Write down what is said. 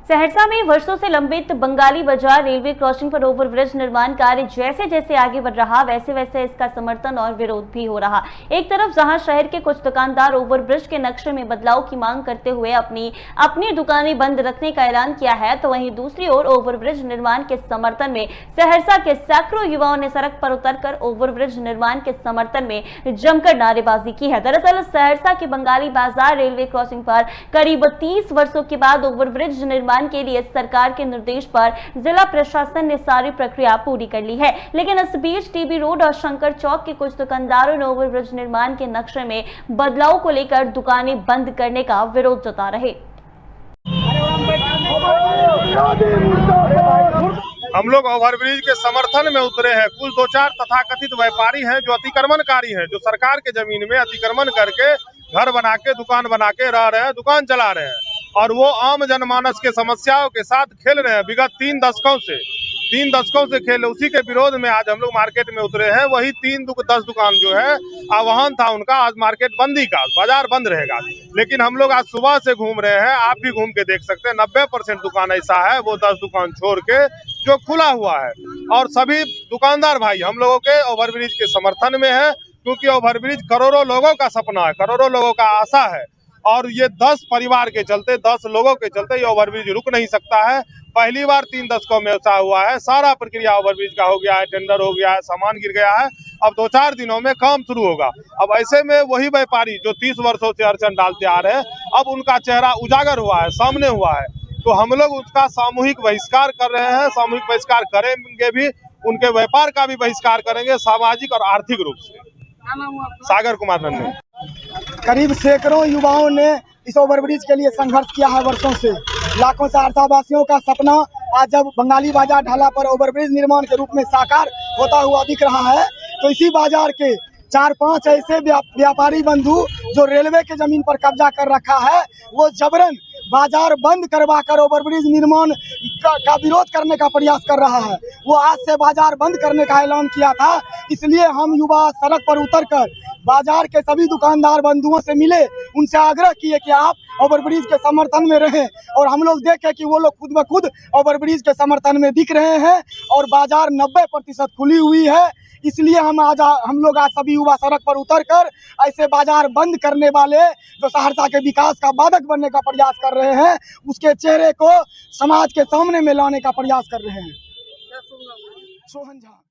सहरसा में वर्षों से लंबित बंगाली बाजार रेलवे क्रॉसिंग पर ओवरब्रिज निर्माण कार्य जैसे जैसे आगे बढ़ रहा वैसे वैसे इसका समर्थन और विरोध भी हो रहा। एक तरफ जहां शहर के कुछ दुकानदार ओवरब्रिज के नक्शे में बदलाव की मांग करते हुए अपनी दुकानें बंद रखने का ऐलान किया है, तो वहीं दूसरी ओर ओवरब्रिज निर्माण के समर्थन में सहरसा के सैकड़ों युवाओं ने सड़क पर उतरकर ओवरब्रिज निर्माण के समर्थन में जमकर नारेबाजी की है। दरअसल सहरसा के बंगाली बाजार रेलवे क्रॉसिंग पर करीब 30 वर्षों के बाद ओवरब्रिज निर्माण के लिए सरकार के निर्देश पर जिला प्रशासन ने सारी प्रक्रिया पूरी कर ली है, लेकिन इस बीच टीबी रोड और शंकर चौक के कुछ दुकानदारों ने ओवरब्रिज निर्माण के नक्शे में बदलाव को लेकर दुकानें बंद करने का विरोध जता रहे। हम लोग ओवरब्रिज के समर्थन में उतरे हैं। कुछ दो चार तथाकथित व्यापारी हैं जो अतिक्रमणकारी हैं, जो सरकार के जमीन में अतिक्रमण करके घर बना के दुकान बना के रह रहे हैं, दुकान चला रहे हैं, और वो आम जनमानस के समस्याओं के साथ खेल रहे हैं। विगत 3 दशकों से खेल, उसी के विरोध में आज हम लोग मार्केट में उतरे हैं। वही 10 दुकान जो है आह्वान था उनका, आज मार्केट बंदी का, बाजार बंद रहेगा। लेकिन हम लोग आज सुबह से घूम रहे हैं, आप भी घूम के देख सकते हैं। 90% दुकान ऐसा है वो 10 दुकान छोड़ के जो खुला हुआ है, और सभी दुकानदार भाई हम लोगों के ओवरब्रिज के समर्थन में है, क्योंकि ओवरब्रिज करोड़ों लोगों का सपना है, करोड़ों लोगों का आशा है, और ये 10 परिवार के चलते, 10 लोगों के चलते ये ओवरब्रिज रुक नहीं सकता है। पहली बार 3 दशकों में ऐसा हुआ है। सारा प्रक्रिया ओवरब्रिज का हो गया है, टेंडर हो गया है, सामान गिर गया है, अब 2-4 दिनों में काम शुरू होगा। अब ऐसे में वही व्यापारी जो 30 वर्षों से अड़चन डालते आ रहे हैं, अब उनका चेहरा उजागर हुआ है, सामने हुआ है, तो हम लोग उसका सामूहिक बहिष्कार कर रहे हैं। सामूहिक बहिष्कार करेंगे भी, उनके व्यापार का भी बहिष्कार करेंगे, सामाजिक और आर्थिक रूप से। सागर कुमार नन्हे। करीब सैकड़ों युवाओं ने इस ओवरब्रिज के लिए संघर्ष किया है वर्षों से। लाखों सहरसा वासियों का सपना आज जब बंगाली बाजार ढाला पर ओवरब्रिज निर्माण के रूप में साकार होता हुआ दिख रहा है, तो इसी बाजार के 4-5 ऐसे व्यापारी बंधु जो रेलवे के जमीन पर कब्जा कर रखा है, वो जबरन बाजार बंद करवा कर ओवरब्रिज निर्माण का विरोध करने का प्रयास कर रहा है। वो आज से बाजार बंद करने का ऐलान किया था, इसलिए हम युवा सड़क पर उतरकर बाजार के सभी दुकानदार बंधुओं से मिले, उनसे आग्रह किए कि आप ओवरब्रिज के समर्थन में रहें, और हम लोग देखे कि वो लोग खुद ब खुद ओवरब्रिज के समर्थन में दिख रहे हैं, और बाजार 90% खुली हुई है। इसलिए हम लोग आज सभी युवा सड़क पर उतरकर ऐसे बाजार बंद करने वाले जो सहरसा के विकास का बाधक बनने का प्रयास कर रहे हैं, उसके चेहरे को समाज के सामने में लाने का प्रयास कर रहे हैं। सोहन झा।